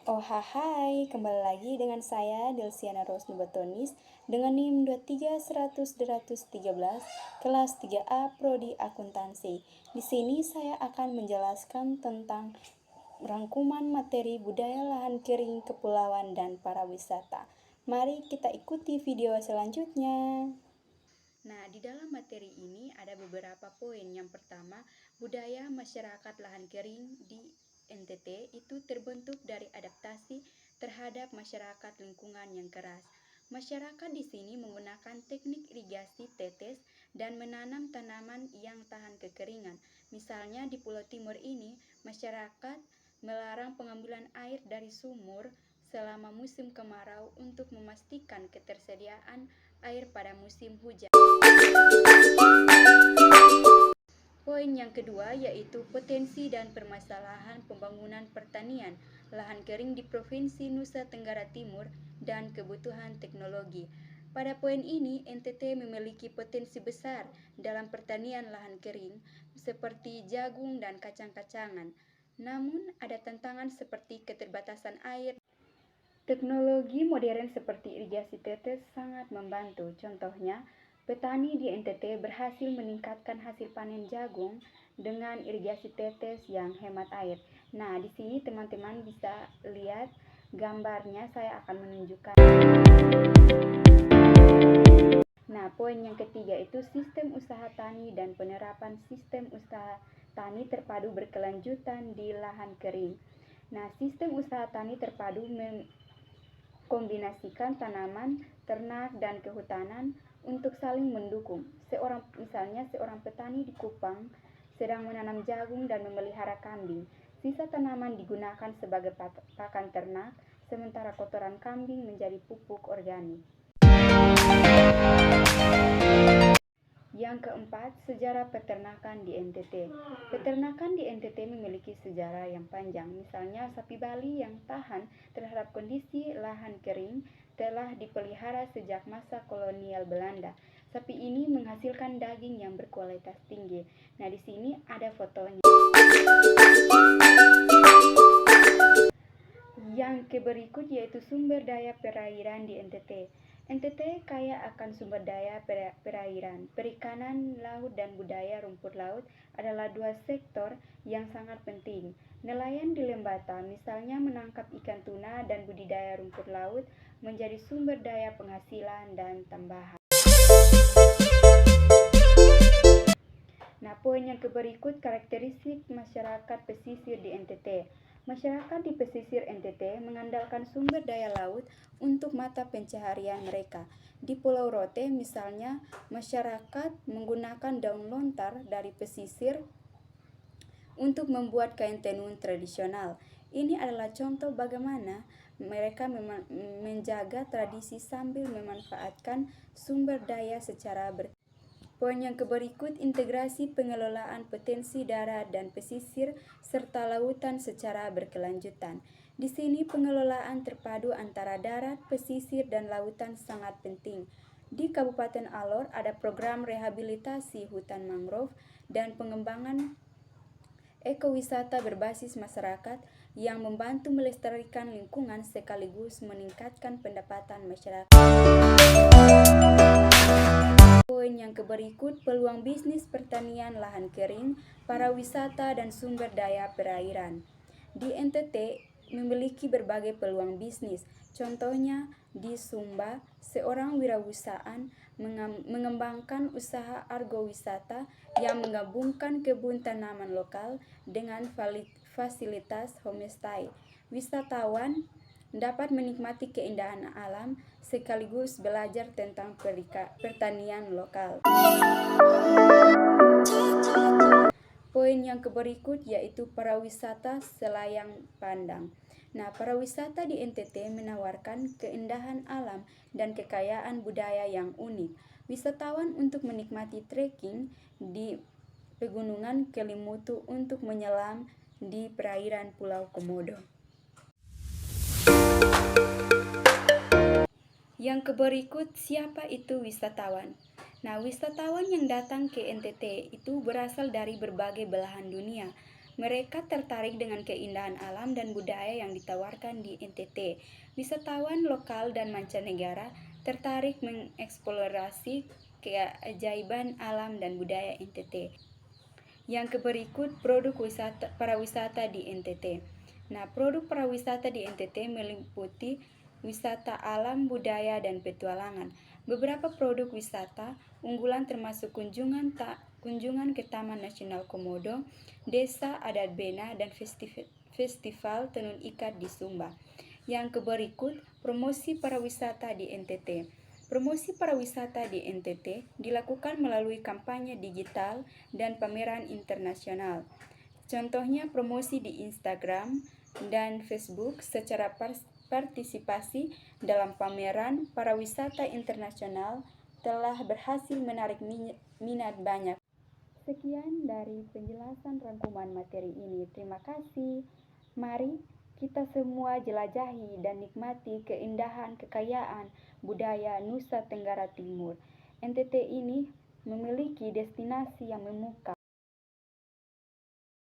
Oh hai, kembali lagi dengan saya Delsiana Rosni Botonis dengan NIM 2310013 kelas 3A Prodi Akuntansi. Di sini saya akan menjelaskan tentang rangkuman materi budaya lahan kering kepulauan dan pariwisata. Mari kita ikuti video selanjutnya. Nah, di dalam materi ini ada beberapa poin. Yang pertama, budaya masyarakat lahan kering di NTT itu terbentuk dari adaptasi terhadap masyarakat lingkungan yang keras. Masyarakat di sini menggunakan teknik irigasi tetes dan menanam tanaman yang tahan kekeringan. Misalnya di Pulau Timur ini, masyarakat melarang pengambilan air dari sumur selama musim kemarau untuk memastikan ketersediaan air pada musim hujan. Poin yang kedua yaitu potensi dan permasalahan pembangunan pertanian lahan kering di Provinsi Nusa Tenggara Timur dan kebutuhan teknologi. Pada poin ini, NTT memiliki potensi besar dalam pertanian lahan kering seperti jagung dan kacang-kacangan. Namun, ada tantangan seperti keterbatasan air. Teknologi modern seperti irigasi tetes sangat membantu. Contohnya, petani di NTT berhasil meningkatkan hasil panen jagung dengan irigasi tetes yang hemat air. Nah, di sini teman-teman bisa lihat gambarnya, saya akan menunjukkan. Nah, poin yang ketiga itu sistem usaha tani dan penerapan sistem usaha tani terpadu berkelanjutan di lahan kering. Nah, sistem usaha tani terpadu kombinasikan tanaman, ternak, dan kehutanan untuk saling mendukung. Seorang petani di Kupang sedang menanam jagung dan memelihara kambing. Sisa tanaman digunakan sebagai pakan ternak, sementara kotoran kambing menjadi pupuk organik. Yang keempat, sejarah peternakan di NTT. Peternakan di NTT memiliki sejarah yang panjang. Misalnya, sapi Bali yang tahan terhadap kondisi lahan kering telah dipelihara sejak masa kolonial Belanda. Sapi ini menghasilkan daging yang berkualitas tinggi. Nah, di sini ada fotonya. Yang berikut yaitu sumber daya perairan di NTT. NTT kaya akan sumber daya perairan. Perikanan laut dan budaya rumput laut adalah dua sektor yang sangat penting. Nelayan di Lembata, misalnya menangkap ikan tuna dan budidaya rumput laut, menjadi sumber daya penghasilan dan tambahan. Nah, poin yang berikut karakteristik masyarakat pesisir di NTT. Masyarakat di pesisir NTT mengandalkan sumber daya laut untuk mata pencaharian mereka. Di Pulau Rote misalnya, masyarakat menggunakan daun lontar dari pesisir untuk membuat kain tenun tradisional. Ini adalah contoh bagaimana mereka menjaga tradisi sambil memanfaatkan sumber daya secara Poin yang berikut integrasi pengelolaan potensi darat dan pesisir serta lautan secara berkelanjutan. Di sini pengelolaan terpadu antara darat, pesisir, dan lautan sangat penting. Di Kabupaten Alor ada program rehabilitasi hutan mangrove dan pengembangan ekowisata berbasis masyarakat yang membantu melestarikan lingkungan sekaligus meningkatkan pendapatan masyarakat. Poin yang berikut peluang bisnis pertanian lahan kering, pariwisata, dan sumber daya perairan. Di NTT memiliki berbagai peluang bisnis. Contohnya di Sumba, seorang wirausahaan mengembangkan usaha agrowisata yang menggabungkan kebun tanaman lokal dengan fasilitas homestay. Wisatawan dapat menikmati keindahan alam sekaligus belajar tentang pertanian lokal. Poin yang berikut yaitu pariwisata selayang pandang. Nah, pariwisata di NTT menawarkan keindahan alam dan kekayaan budaya yang unik. Wisatawan untuk menikmati trekking di pegunungan Kelimutu untuk menyelam di perairan Pulau Komodo. Yang berikut, siapa itu wisatawan? Nah, wisatawan yang datang ke NTT itu berasal dari berbagai belahan dunia. Mereka tertarik dengan keindahan alam dan budaya yang ditawarkan di NTT. Wisatawan lokal dan mancanegara tertarik mengeksplorasi keajaiban alam dan budaya NTT. Yang berikut produk pariwisata di NTT. Nah, produk pariwisata di NTT meliputi wisata alam, budaya, dan petualangan. Beberapa produk wisata unggulan termasuk kunjungan ke Taman Nasional Komodo, Desa Adat Bena, dan Festival Tenun Ikat di Sumba. Yang berikut promosi pariwisata di NTT. Promosi pariwisata di NTT dilakukan melalui kampanye digital dan pameran internasional. Contohnya promosi di Instagram dan Facebook secara partisipasi dalam pameran pariwisata internasional telah berhasil menarik minat banyak. Sekian dari penjelasan rangkuman materi ini. Terima kasih. Mari kita semua jelajahi dan nikmati keindahan kekayaan budaya Nusa Tenggara Timur. NTT ini memiliki destinasi yang memukau.